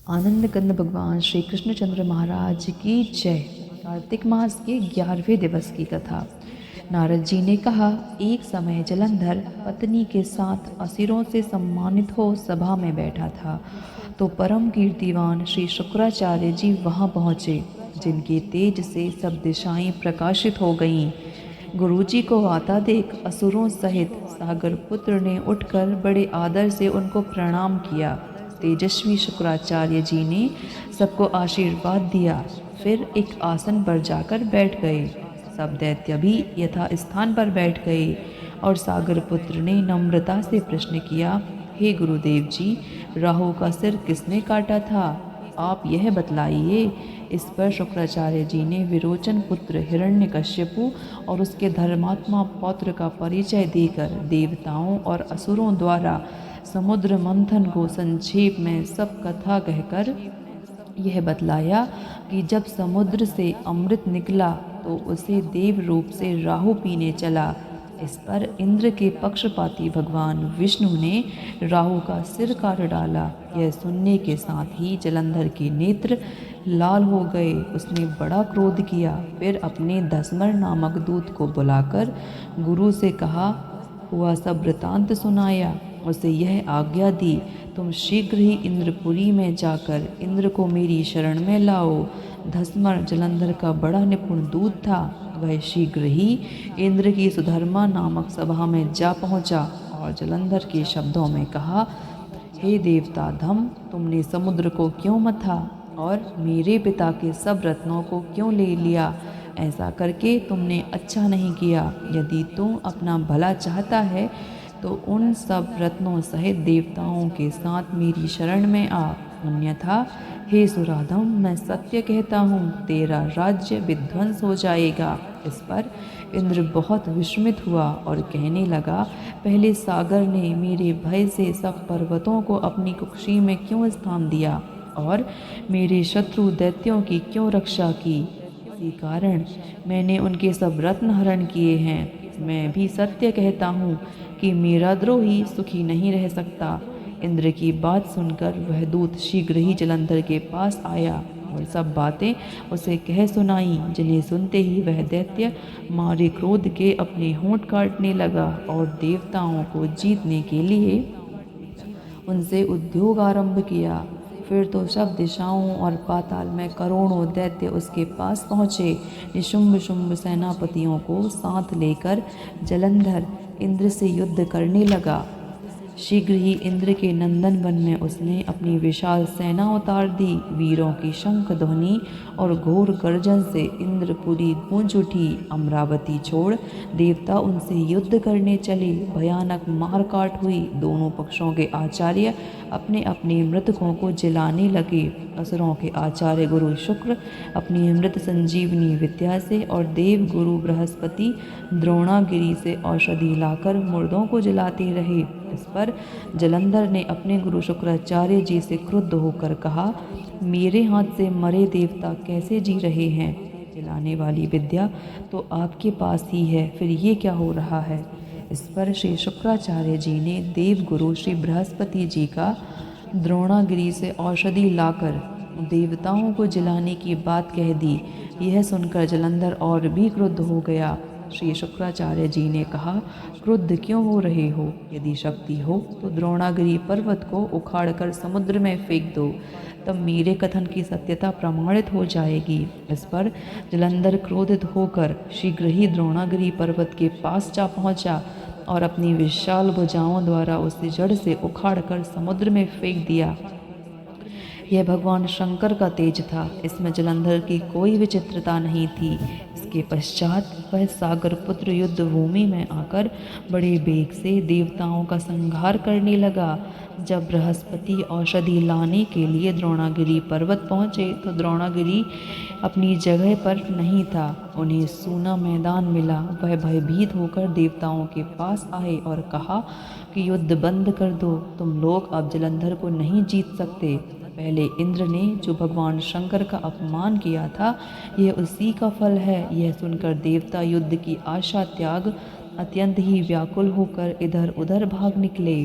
आनंद कंद भगवान श्री कृष्णचंद्र महाराज की जय। कार्तिक मास के 11वें दिवस की कथा। नारद जी ने कहा, एक समय जलंधर पत्नी के साथ असुरों से सम्मानित हो सभा में बैठा था, तो परम कीर्तिवान श्री शुक्राचार्य जी वहां पहुँचे, जिनके तेज से सब दिशाएं प्रकाशित हो गईं। गुरुजी को आता देख असुरों सहित सागर पुत्र ने उठकर बड़े आदर से उनको प्रणाम किया। तेजस्वी शुक्राचार्य जी ने सबको आशीर्वाद दिया, फिर एक आसन पर जाकर बैठ गए। सब दैत्य भी यथा स्थान पर बैठ गए और सागर पुत्र ने नम्रता से प्रश्न किया, हे गुरुदेव जी, राहु का सिर किसने काटा था? आप यह बतलाइए। इस पर शुक्राचार्य जी ने विरोचन पुत्र हिरण्यकश्यपु और उसके धर्मात्मा पौत्र का परिचय देकर देवताओं और असुरों द्वारा समुद्र मंथन को संक्षेप में सब कथा कहकर यह बतलाया कि जब समुद्र से अमृत निकला तो उसे देव रूप से राहु पीने चला। इस पर इंद्र के पक्षपाती भगवान विष्णु ने राहु का सिर काट डाला। यह सुनने के साथ ही जलंधर के नेत्र लाल हो गए। उसने बड़ा क्रोध किया, फिर अपने धस्मर नामक दूत को बुलाकर गुरु से कहा, हुआ सब वृतांत सुनाया। उसे यह आज्ञा दी, तुम शीघ्र ही इंद्रपुरी में जाकर इंद्र को मेरी शरण में लाओ। धस्मर जलंधर का बड़ा निपुण दूत था। वह शीघ्र ही इंद्र की सुधर्मा नामक सभा में जा पहुंचा और जलंधर के शब्दों में कहा, हे देवता धम, तुमने समुद्र को क्यों मथा और मेरे पिता के सब रत्नों को क्यों ले लिया? ऐसा करके तुमने अच्छा नहीं किया। यदि तुम अपना भला चाहता है तो उन सब रत्नों सहित देवताओं के साथ मेरी शरण में आ, अन्यथा हे सुराधम, मैं सत्य कहता हूँ, तेरा राज्य विध्वंस हो जाएगा। इस पर इंद्र बहुत विस्मित हुआ और कहने लगा, पहले सागर ने मेरे भय से सब पर्वतों को अपनी कुक्षी में क्यों स्थान दिया और मेरे शत्रु दैत्यों की क्यों रक्षा की? इसी कारण मैंने उनके सब रत्न हरण किए हैं। मैं भी सत्य कहता हूँ कि मेरा द्रोही सुखी नहीं रह सकता। इंद्र की बात सुनकर वह दूत शीघ्र ही जलंधर के पास आया और सब बातें उसे कह सुनाई, जिन्हें सुनते ही वह दैत्य मारे क्रोध के अपने होंठ काटने लगा और देवताओं को जीतने के लिए उनसे उद्योग आरंभ किया। फिर तो सब दिशाओं और पाताल में करोड़ों दैत्य उसके पास पहुँचे। निशुंभ शुंभ सेनापतियों को साथ लेकर जलंधर इंद्र से युद्ध करने लगा। शीघ्र ही इंद्र के नंदन वन में उसने अपनी विशाल सेना उतार दी। वीरों की शंख ध्वनि और घोर गर्जन से इंद्रपुरी गूंज उठी। अमरावती छोड़ देवता उनसे युद्ध करने चले। भयानक मारकाट हुई। दोनों पक्षों के आचार्य अपने अपने मृतकों को जलाने लगे। असुरों के आचार्य गुरु शुक्र अपनी अमृत संजीवनी विद्या से और देव गुरु बृहस्पति द्रोणागिरी से औषधि लाकर मुर्दों को जलाते रहे। इस पर जलंधर ने अपने गुरु शुक्राचार्य जी से क्रुद्ध होकर कहा, मेरे हाथ से मरे देवता कैसे जी रहे हैं? जलाने वाली विद्या तो आपके पास ही है, फिर ये क्या हो रहा है? इस पर श्री शुक्राचार्य जी ने देव गुरु श्री बृहस्पति जी का द्रोणागिरी से औषधि लाकर देवताओं को जलाने की बात कह दी। यह सुनकर जलंधर और भी क्रुद्ध हो गया। श्री शुक्राचार्य जी ने कहा, क्रुद्ध क्यों हो रहे हो? यदि शक्ति हो तो द्रोणागिरी पर्वत को उखाड़कर समुद्र में फेंक दो, तब मेरे कथन की सत्यता प्रमाणित हो जाएगी। इस पर जलंधर क्रोधित होकर शीघ्र ही द्रोणागिरी पर्वत के पास जा पहुंचा और अपनी विशाल भुजाओं द्वारा उसे जड़ से उखाड़कर समुद्र में फेंक दिया। यह भगवान शंकर का तेज था। इसमें जलंधर की कोई विचित्रता नहीं थी। इसके पश्चात वह सागर पुत्र युद्ध भूमि में आकर बड़े बेग से देवताओं का संहार करने लगा। जब बृहस्पति औषधि लाने के लिए द्रोणागिरी पर्वत पहुँचे तो द्रोणागिरी अपनी जगह पर नहीं था। उन्हें सूना मैदान मिला। वह भयभीत होकर देवताओं के पास आए और कहा कि युद्ध बंद कर दो, तुम लोग अब जलंधर को नहीं जीत सकते। पहले इंद्र ने जो भगवान शंकर का अपमान किया था, यह उसी का फल है। यह सुनकर देवता युद्ध की आशा त्याग अत्यंत ही व्याकुल होकर इधर उधर भाग निकले।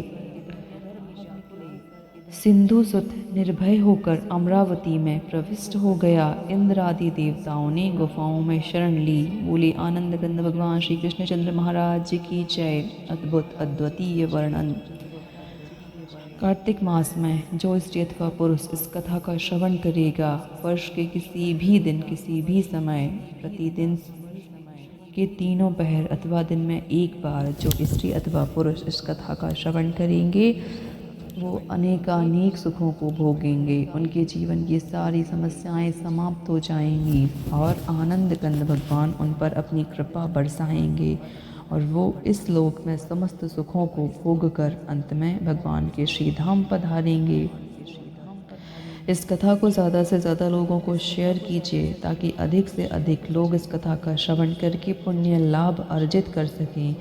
सिंधु सुत निर्भय होकर अमरावती में प्रविष्ट हो गया। इंद्र आदि देवताओं ने गुफाओं में शरण ली। बोले आनंद कंद भगवान श्री कृष्णचंद्र महाराज की जय। अद्भुत अद्वितीय वर्णन। कार्तिक मास में जो स्त्री अथवा पुरुष इस कथा का श्रवण करेगा, वर्ष के किसी भी दिन किसी भी समय, प्रतिदिन के तीनों पहर अथवा दिन में एक बार जो स्त्री अथवा पुरुष इस कथा का श्रवण करेंगे, वो अनेकानेक सुखों को भोगेंगे। उनके जीवन की सारी समस्याएं समाप्त हो जाएंगी और आनंद कंद भगवान उन पर अपनी कृपा बरसाएंगे और वो इस लोक में समस्त सुखों को भोग कर अंत में भगवान के श्री धाम पधारेंगे। इस कथा को ज़्यादा से ज़्यादा लोगों को शेयर कीजिए ताकि अधिक से अधिक लोग इस कथा का श्रवण करके पुण्य लाभ अर्जित कर सकें।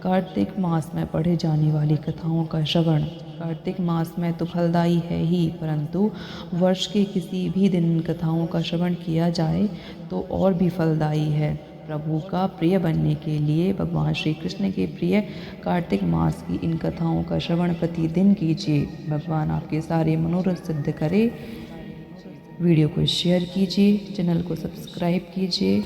कार्तिक मास में पढ़े जाने वाली कथाओं का श्रवण कार्तिक मास में तो फलदायी है ही, परंतु वर्ष के किसी भी दिन इन कथाओं का श्रवण किया जाए तो और भी फलदायी है। प्रभु का प्रिय बनने के लिए, भगवान श्री कृष्ण के प्रिय कार्तिक मास की इन कथाओं का श्रवण प्रतिदिन कीजिए। भगवान आपके सारे मनोरथ सिद्ध करे। वीडियो को शेयर कीजिए, चैनल को सब्सक्राइब कीजिए।